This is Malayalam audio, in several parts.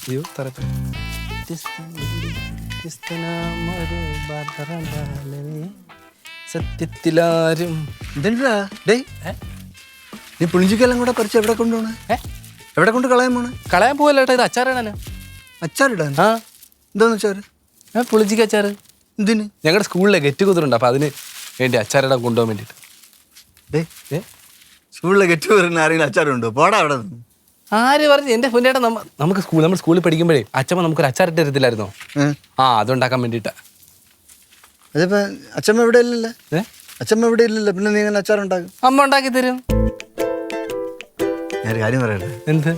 അയ്യോ സത്യത്തിലാരും ഇതെന്താ ഡേ നീ പുളിഞ്ചിക്കെല്ലാം കൂടെ പറിച്ച് എവിടെ കൊണ്ടുപോണേ? എവിടെ കൊണ്ട് കളയാൻ പോണേ? കളയാൻ പോവല്ലേട്ടാ, ഇത് അച്ചാറാണല്ലോ. അച്ചാറിടാൻ? ആ എന്താന്ന് അച്ചാറ്? പുളിഞ്ചിക്ക് അച്ചാറ്. എന്തിന്? ഞങ്ങളുടെ സ്കൂളിലെ ഗെറ്റ് കുതിരുണ്ട്, അപ്പൊ അതിന് വേണ്ടി അച്ചാറിടാൻ കൊണ്ടുപോകാൻ വേണ്ടിട്ട്. സ്കൂളിലെ ഗെറ്റ് കുതിരുന്ന ആരെങ്കിലും അച്ചാറുണ്ടോ? പോടാ അവിടെ നിന്ന്. ആര് പറഞ്ഞു? എന്റെ പൊന്നേട്ടാ, നമ്മൾ സ്കൂളിൽ പഠിക്കുമ്പോഴേ അച്ഛമ്മ നമുക്കൊരു അച്ചാറിട്ട് തരത്തില്ലായിരുന്നോ? ആ, അതുണ്ടാക്കാൻ വേണ്ടിട്ടാ. അതിപ്പോ അച്ഛമ്മ ഇവിടെ ഇല്ലല്ലോ. അച്ഛമ്മ ഇവിടെ ഇല്ലല്ലോ, പിന്നെ നീ ഇങ്ങനെ അച്ചാറുണ്ടാക്കും? അമ്മ ഉണ്ടാക്കി തരും. ഞാൻ കാര്യം പറയട്ടെ. എന്ത്?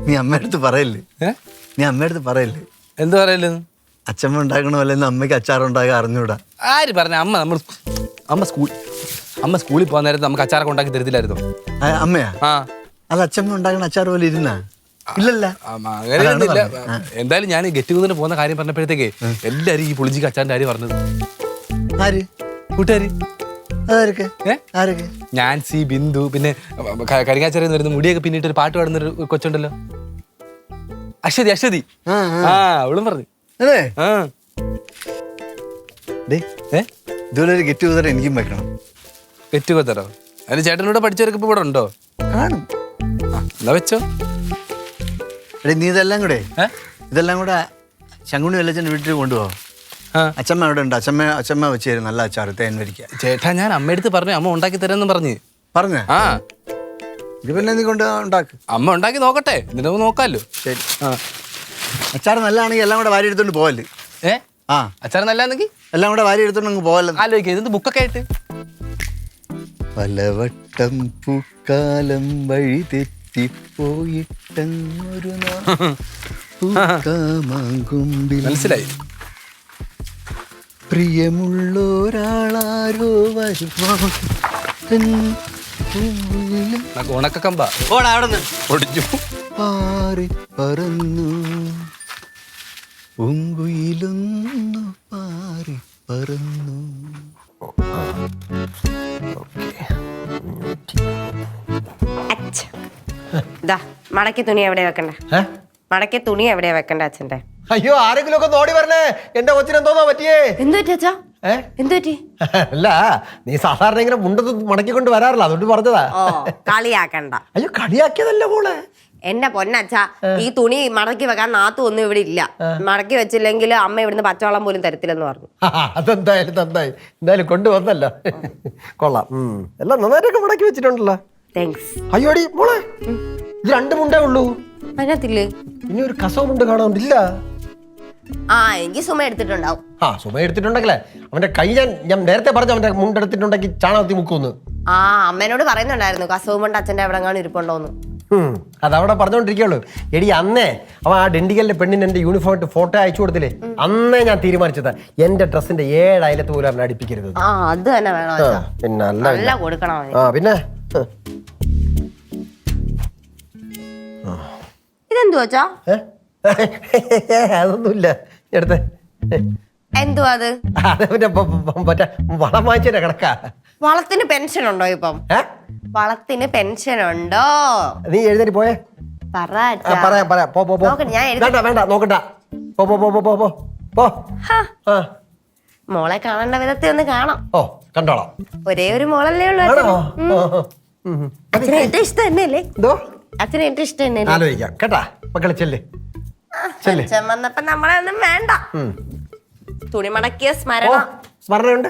നീ അമ്മയടുത്ത് പറയല്ലേ? നീ അമ്മയടുത്ത് പറയല്ലേ? എന്ത് പറയല്ലേ? അച്ഛമ്മ ഉണ്ടാക്കണമല്ലെന്ന് അമ്മയ്ക്ക് അച്ചാറുണ്ടാക്കാൻ അറിഞ്ഞൂടാ. ആര് പറഞ്ഞ? അമ്മ സ്കൂളിൽ പോകാൻ നേരത്ത് നമുക്ക് അച്ചാറൊക്കെ ഉണ്ടാക്കി തരത്തില്ലായിരുന്നോ? അമ്മയാ? ആ. അത് അച്ഛമ്മ ഉണ്ടാക്കണ അച്ചാർ പോലെ ഇരുന്നാ? ഇല്ലല്ല. അങ്ങനെയൊന്നുമില്ല. എന്തായാലും ഞാൻ ഗെറ്റ് ടുഗദറിന് പോകുന്ന കാര്യം പറഞ്ഞപ്പോഴത്തേക്ക് എല്ലാരും ഈ പുളിഞ്ചിക്ക് അച്ചാറിന്റെ കാര്യം പറഞ്ഞത്. ആര്? കൂട്ടുകാര്. ആരൊക്കെ? നാൻസി, ബിന്ദു, പിന്നെ കരിങ്ങാച്ചെറിന്ന് വരുന്ന മുടിയൊക്കെ പിന്നിട്ട് ഒരു പാട്ട് പാടുന്നൊരു കൊച്ചുണ്ടല്ലോ, അശ്വതി. ആ, അവളും പറഞ്ഞു. ഇതുപോലെ ഒരു ഗെറ്റ് ടുഗദർ എനിക്കും വെക്കണം. ഗെറ്റ് ടുഗദറോ? അതിന് ചേട്ടനോട് പഠിച്ചവരൊക്കെ ഇപ്പൊ ഇവിടെ ഉണ്ടോ? കാണും. എന്നാ വെച്ചോ. നീ ഇതെല്ലാം കൂടെ ശങ്കുണി വല്ലച്ചൻ്റെ വീട്ടിൽ കൊണ്ടുപോകും. അച്ഛമ്മ അവിടെ ഉണ്ട്. അച്ഛമ്മ വെച്ച് തരും നല്ല അച്ചാർ, തേൻ വരിക്ക. ചേട്ടാ, ഞാൻ അമ്മയടുത്ത് പറഞ്ഞു, അമ്മ ഉണ്ടാക്കി തരാന്ന് പറഞ്ഞ്. ആ, ഇത് പിന്നെ നീ കൊണ്ട് ഉണ്ടാക്ക്. അമ്മ ഉണ്ടാക്കി നോക്കട്ടെ, എന്നിട്ട് നോക്കാമല്ലോ. ശരി. അച്ചാർ നല്ലതാണെങ്കിൽ എല്ലാം കൂടെ വാരി എടുത്തോണ്ട് പോവല്ലേ? അച്ചാർ നല്ലതാണെങ്കിൽ എല്ലാം കൂടെ വാരി എടുത്തോണ്ട് അങ്ങ് പോവല്ലോ. ആലോചിക്കുക, ഇതെന്ത് ബുക്കൊക്കെ ആയിട്ട്. പലവട്ടം പൂക്കാലം വഴി തെറ്റിപ്പോയിട്ടൊരു മനസ്സിലായി. പ്രിയമുള്ളൊരാളാരോ ഉണക്കക്കമ്പ ഒടിഞ്ഞു പാറി പറന്നു പൂങ്കുയിലൊന്നു പാറി പറന്നു. മടക്കി തുണി എവിടെയാ വെക്കണ്ട? മടക്കി തുണി എവിടെയാ വെക്കണ്ട അച്ഛന്റെ? അയ്യോ, ആരെങ്കിലും ഒക്കെ നോടി പറഞ്ഞേ, എന്റെ കൊച്ചിന് എന്തോന്നാ പറ്റിയേ? എന്ത് പറ്റി അച്ഛാ? എന്ത് പറ്റി? അല്ല, നീ സാധാരണ ഇങ്ങനെ മുണ്ടത്ത് മടക്കിക്കൊണ്ട് വരാറില്ല, അതുകൊണ്ട് പറഞ്ഞതാ. ഓ, കളിയാക്കണ്ട. അയ്യോ, കളിയാക്കിയതല്ല മോളെ. എന്റെ പൊന്നച്ഛാ, ഈ തുണി മടക്കി വെക്കാൻ നാത്തു ഒന്നും ഇവിടെ ഇല്ല. മടക്കി വെച്ചില്ലെങ്കിൽ അമ്മ ഇവിടുന്ന് പച്ചവെള്ളം പോലും തരത്തില്ലെന്ന് പറഞ്ഞു. അതെന്തായാലും നന്നായി, എന്തായാലും കൊണ്ടുവന്നല്ലോ. കൊള്ളാം. എല്ലാം നന്നായിട്ടൊക്കെ മടക്കി വെച്ചിട്ടുണ്ടല്ലോ. താങ്ക്സ്. അയ്യോടി മോളെ, ഇത് 2 മുണ്ടേ ഉള്ളൂ. അതിനകത്തില്ലേ? ഇനി ഒരു കസവ് മുണ്ട് കാണാനില്ല. എനിക്ക് സുമ എടുത്തിട്ടുണ്ടാവും. സുമ എടുത്തിട്ടുണ്ടെങ്കിലേ അവന്റെ കൈ ഞാൻ നേരത്തെ പറഞ്ഞു, അവന്റെ മുണ്ടെടുത്തിട്ടുണ്ടെങ്കിൽ ചാണകത്തി മുക്കുന്നു. അമ്മേനോട് പറയുന്നുണ്ടായിരുന്നു കസവ് മുണ്ട് അച്ഛന്റെ എവിടെ കാണും ഇരിപ്പുണ്ടോന്ന്. അതവിടെ പറഞ്ഞോണ്ടിരിക്കുള്ളൂ. എടി, അന്നേ അവൻ ആ ഡെണ്ടിക്കലിന്റെ പെണ്ണിന് എന്റെ യൂണിഫോം ഇട്ട് ഫോട്ടോ അയച്ചു കൊടുത്തില്ലേ, അന്നേ ഞാൻ തീരുമാനിച്ചത് എന്റെ ഡ്രസ്സിന്റെ 7 അയലത്ത് പോലും അവനെ അടിപ്പിക്കരുത്. അത് തന്നെ വേണം. പിന്നെ നല്ല കൊടുക്കണം. പിന്നെ ഇതെന്തു വച്ചാ? അതൊന്നുമില്ല. എടുത്തേ. എന്തുവാ അത്? മറ്റേ വളം വാങ്ങിച്ചതിന്റെ കണക്കാ. വളത്തിന് പെൻഷൻ ഉണ്ടോ ഇപ്പം? വളത്തിന് പെൻഷൻ ഉണ്ടോ? നീ എഴുന്നേറ്റ് പോയേ. പറയാം. വേണ്ട, നോക്കണ്ട. മോളെ കാണേണ്ട വിധത്തിൽ ഒന്ന് കാണാം. ഓ, കണ്ടോളാം. ഒരേ ഒരു മോളല്ലേ ഉള്ളൂ. അച്ഛനെ ഏറ്റവും ഇഷ്ടം തന്നെയല്ലേ? അച്ഛനെ ഏറ്റവും ഇഷ്ടം തന്നെ. ആലോചിക്കാം കേട്ടാ മക്കളെ. ചെല്ലേ അച്ഛൻ വന്നപ്പോ നമ്മളെ ഒന്നും വേണ്ട. തുണി മടക്കിയ സ്മരണയുണ്ട്.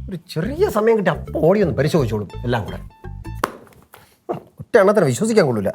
ഒരു ചെറിയ സമയം കിട്ടി അപ്പോൾ ഓടി ഒന്ന് പരിശോധിച്ചോളും എല്ലാം കൂടെ. ഒറ്റ എണ്ണത്തിന് വിശ്വസിക്കാൻ കൊള്ളൂല.